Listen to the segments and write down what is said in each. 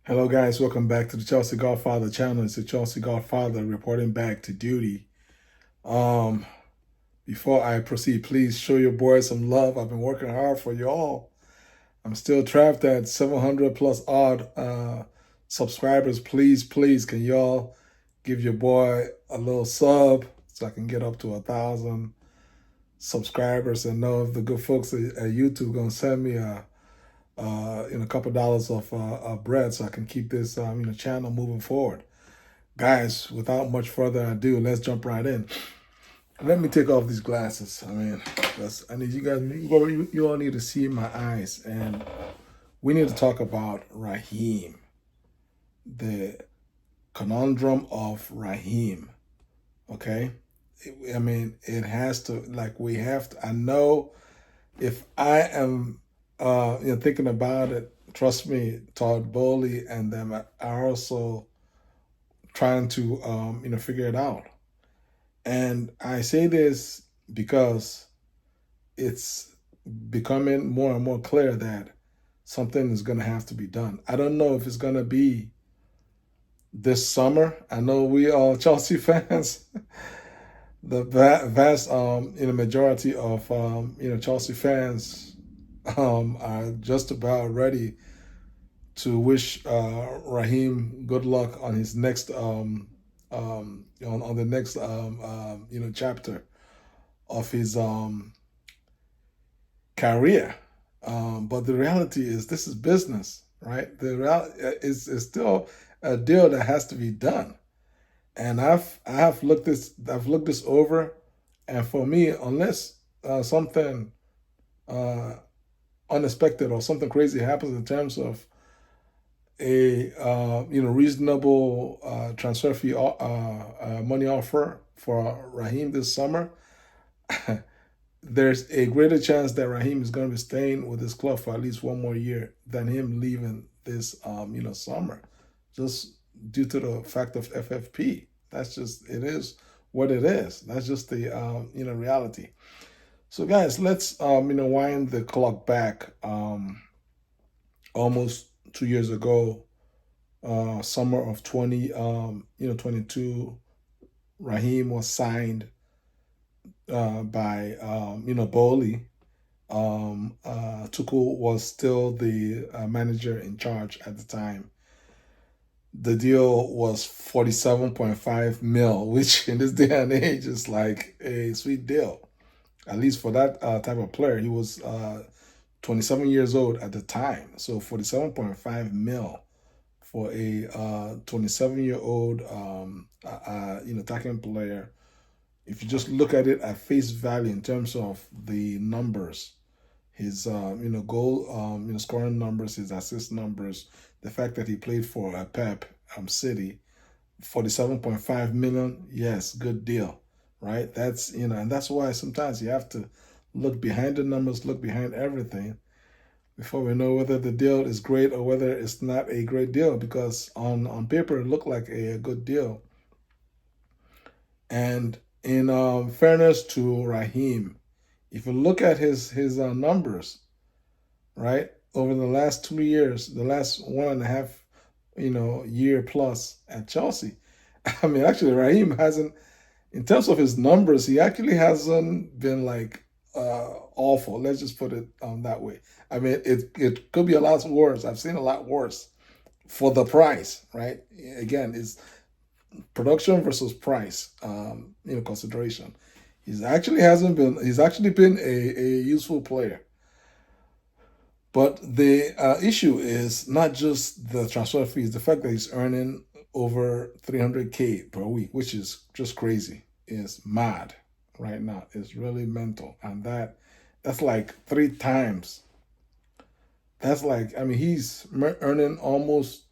Hello guys, welcome back to the Chelsea Godfather channel. It's the Chelsea Godfather reporting back to duty. Um, Before I proceed, please show your boy some love. I've been working hard for y'all. I'm still trapped at 700 plus odd subscribers. Please, can y'all give your boy a little sub so I can get up to 1,000 subscribers and know if the good folks at YouTube gonna send me a couple dollars of bread so I can keep this channel moving forward. Guys, without much further ado, let's jump right in. Let me take off these glasses. I need you guys. You all need to see my eyes, and we need to talk about Raheem, the conundrum of Raheem. Okay, it has to. Like we have to. I know if I am, thinking about it. Trust me, Todd Bowley and them are also trying to, figure it out. And I say this because it's becoming more and more clear that something is going to have to be done. I don't know if it's going to be this summer. I know we are Chelsea fans. The vast, majority of, Chelsea fans are just about ready to wish Raheem good luck on his next on the next chapter of his career. But the reality is this is business, right? The reality is still a deal that has to be done. And I have looked this over, and for me, unless something uh, unexpected or something crazy happens in terms of a reasonable transfer fee money offer for Raheem this summer, there's a greater chance that Raheem is going to be staying with his club for at least one more year than him leaving this summer, just due to the fact of FFP. That's just it is what it is. That's just the reality. So guys, let's wind the clock back almost 2 years ago, summer of 22. Raheem was signed by Bowley. Tuchel was still the manager in charge at the time. The deal was 47.5 mil, which in this day and age is like a sweet deal, at least for that type of player. He was 27 years old at the time, so 47.5 mil for a 27-year-old attacking player. If you just look at it at face value in terms of the numbers, his goal scoring numbers, his assist numbers, the fact that he played for Pep City, 47.5 million, yes, good deal, right? That's and that's why sometimes you have to look behind the numbers, look behind everything before we know whether the deal is great or whether it's not a great deal, because on paper it looked like a good deal. And in fairness to Raheem, if you look at his numbers, right, over the last 2 years, the last 1.5 year plus at Chelsea, actually Raheem hasn't, in terms of his numbers, he actually hasn't been like awful. Let's just put it that way. It could be a lot worse. I've seen a lot worse for the price, right? Again, it's production versus price, consideration. He's actually been a useful player. But the issue is not just the transfer fees, the fact that he's earning over 300K per week, which is just crazy, is mad right now. It's really mental. And that's like three times. That's like, he's earning almost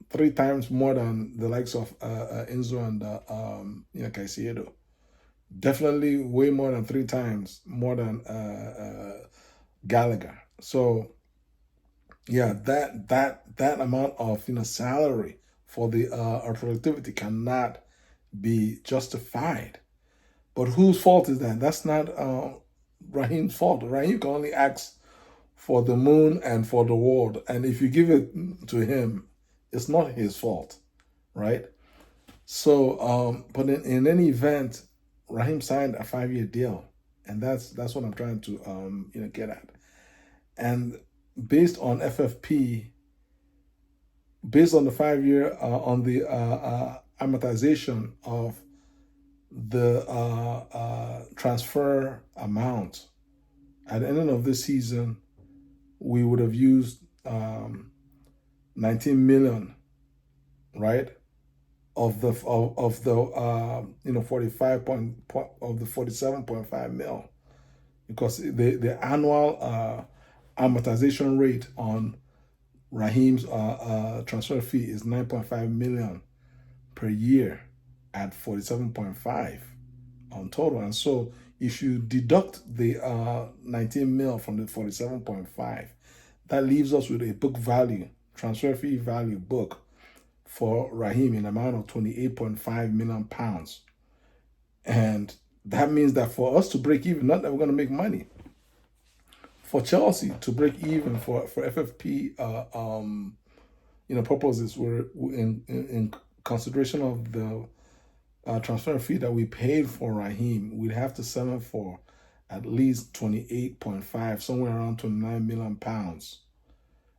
three times more than the likes of Enzo and Caicedo. Definitely way more than three times more than Gallagher. So yeah, that amount of salary for the our productivity cannot be justified. But whose fault is that? That's not Raheem's fault. Raheem can only ask for the moon and for the world. And if you give it to him, it's not his fault, right? So, but in any event, Raheem signed a 5-year deal, and that's what I'm trying to get at. And based on FFP, based on the 5-year on the amortization of the transfer amount at the end of this season, we would have used 19 million, right? Of the 45 point of the 47.5 mil, because the annual amortization rate on Raheem's transfer fee is 9.5 million per year at 47.5 on total. And so if you deduct the 19 mil from the 47.5, that leaves us with a book value, transfer fee value book for Raheem in the amount of 28.5 million pounds. And that means that for us to break even, not that we're going to make money, for Chelsea to break even for FFP purposes, we're in consideration of the transfer fee that we paid for Raheem, we'd have to settle for at least 28.5, somewhere around 29 million pounds.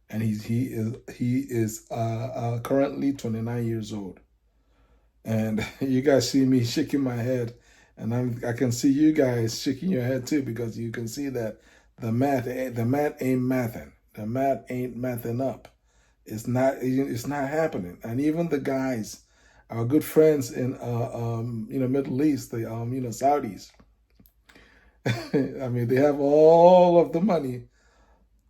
And he is currently 29 years old. And you guys see me shaking my head, and I can see you guys shaking your head too, because you can see that the math ain't mathing. The math ain't mathing up. It's not happening. And even the guys, our good friends in Middle East, the Saudis. I mean, they have all of the money,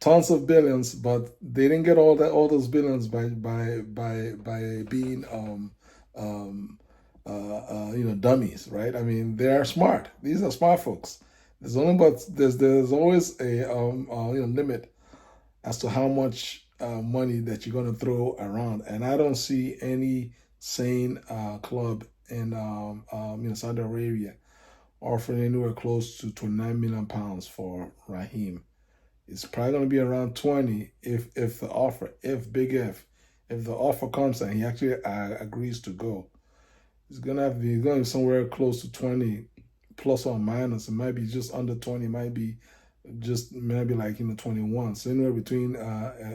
tons of billions, but they didn't get all those billions by being dummies, right? I mean, they are smart. These are smart folks. There's always a limit as to how much money that you're going to throw around, and I don't see any sane club in Saudi Arabia offering anywhere close to 29 million pounds for Raheem. It's probably going to be around 20 if the offer, if the offer comes and he actually agrees to go. It's going to be somewhere close to 20 plus or minus. It might be just under 20, might be just maybe like 21. So anywhere between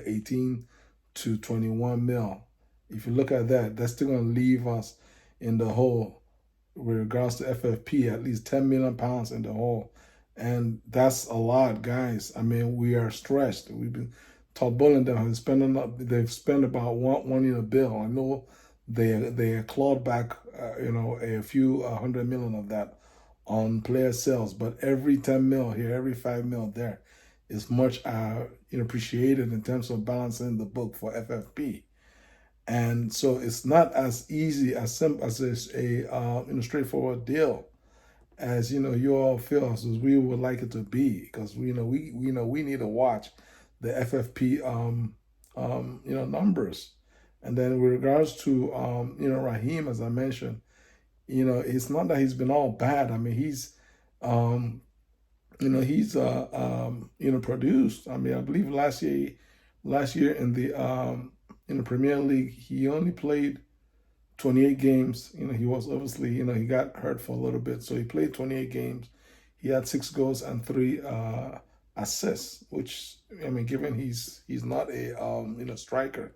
18 to 21 mil. If you look at that, that's still going to leave us in the hole with regards to FFP, at least 10 million pounds in the hole. And that's a lot, guys. I mean, we are stressed. We've been Todd Bowling them they've spent about one in a bill. I know they clawed back a few 100 million of that on player sales, but every 10 mil here, every 5 mil there is much appreciated in terms of balancing the book for FFP. And so it's not as easy as a straightforward deal as you all feel as we would like it to be, because we need to watch the FFP numbers. And then with regards to Raheem, as I mentioned, it's not that he's been all bad. I mean, he's produced. I mean, I believe last year in the Premier League, he only played 28 games. He was obviously, he got hurt for a little bit. So he played 28 games. He had 6 goals and 3 assists, which, I mean, given he's not a striker,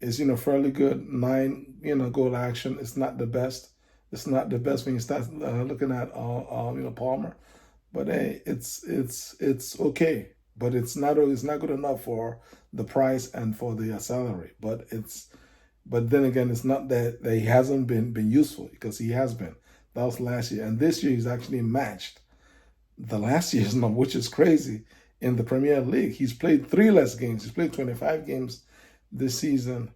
is, fairly good. 9, goal action. It's not the best. It's not the best when you start looking at, Palmer. But hey, it's okay. But it's not good enough for the price and for the salary. But then again, it's not that he hasn't been useful, because he has been. That was last year. And this year he's actually matched the last year's number, which is crazy, in the Premier League. He's played 3 less games. He's played 25 games this season,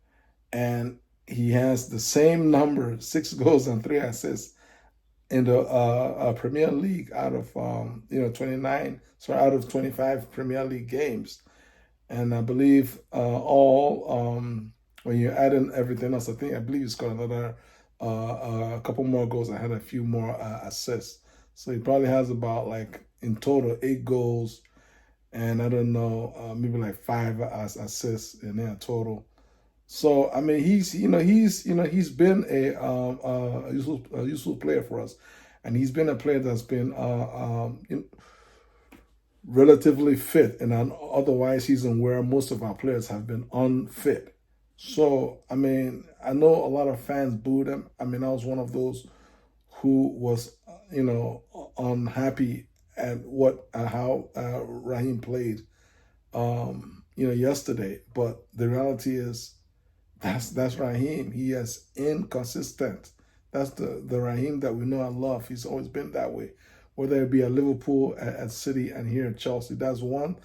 and he has the same number, 6 goals and 3 assists in the Premier League out of 25 Premier League games. And I believe when you add in everything else, I believe he scored another a couple more goals and had a few more assists. So he probably has about, like, in total 8 goals and I don't know, maybe like 5 assists in there total. So I mean, he's been a useful player for us, and he's been a player that's been relatively fit in an otherwise season where most of our players have been unfit. So I mean, I know a lot of fans booed him. I mean, I was one of those who was unhappy at how Raheem played yesterday. But the reality is that's Raheem. He is inconsistent. That's the Raheem that we know and love. He's always been that way. Whether it be at Liverpool, at City, and here at Chelsea. That's one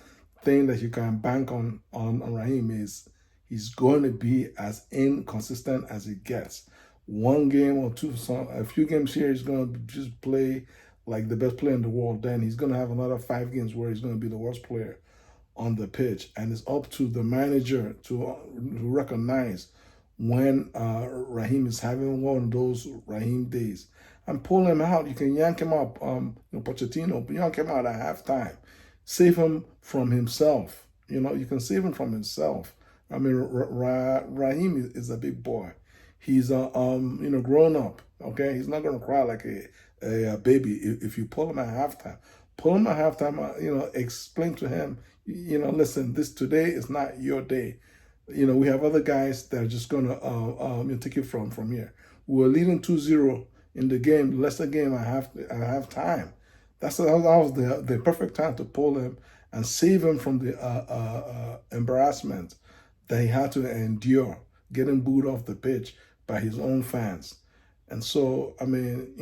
thing that you can bank on Raheem is he's going to be as inconsistent as it gets. One game or two, a few games here, he's going to just play like the best player in the world. Then he's going to have another 5 games where he's going to be the worst player on the pitch, and it's up to the manager to recognize when Raheem is having one of those Raheem days and pull him out. You can yank him up, Pochettino, yank him out at halftime, save him from himself. You can save him from himself. I mean, Raheem is a big boy. He's grown up. Okay, he's not gonna cry like a baby if you pull him at halftime. Pull him at halftime. Explain to him. Listen, today is not your day. We have other guys that are just gonna take it from here. We were leading 2-0 in the game, Leicester game at halftime. That was the perfect time to pull him and save him from the embarrassment that he had to endure, getting booed off the pitch by his own fans. And so, I mean,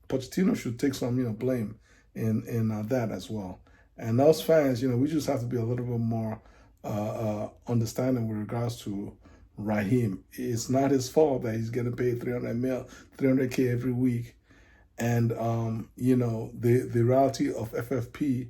Pochettino should take some, blame in that as well. And those fans, we just have to be a little bit more understanding with regards to Raheem. It's not his fault that he's getting paid 300K every week. And, the reality of FFP,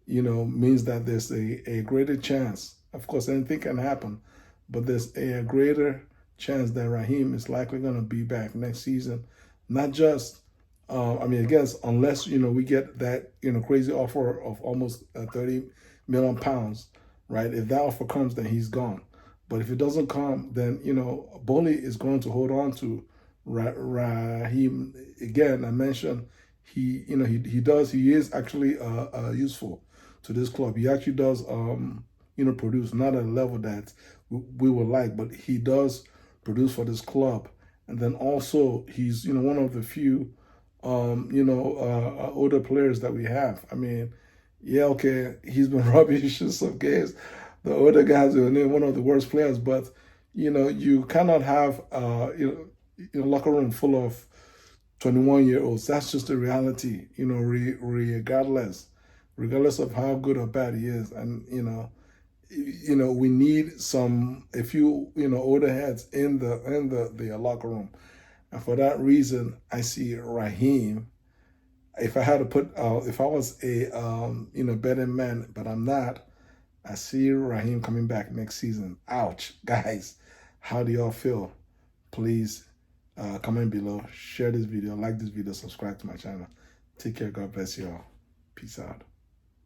means that there's a greater chance. Of course, anything can happen, but there's a greater chance that Raheem is likely going to be back next season. Not just, I guess, unless, we get that, crazy offer of almost 30 million pounds, right? If that offer comes, then he's gone. But if it doesn't come, then, Bowley is going to hold on to Raheem. Again, I mentioned he is actually useful to this club. He actually does, produce, not at a level that we would like, but he does produce for this club. And then also he's, one of the few, older players that we have. I mean, yeah, okay, he's been rubbish in some games. The older guys are one of the worst players, but you cannot have locker room full of 21-year-olds. That's just the reality. Regardless of how good or bad he is, and we need a few older heads in the locker room, and for that reason, I see Raheem. If I had to put, if I was a betting man, but I'm not, I see Raheem coming back next season. Ouch, guys! How do y'all feel? Please comment below, share this video, like this video, subscribe to my channel. Take care. God bless you all. Peace out.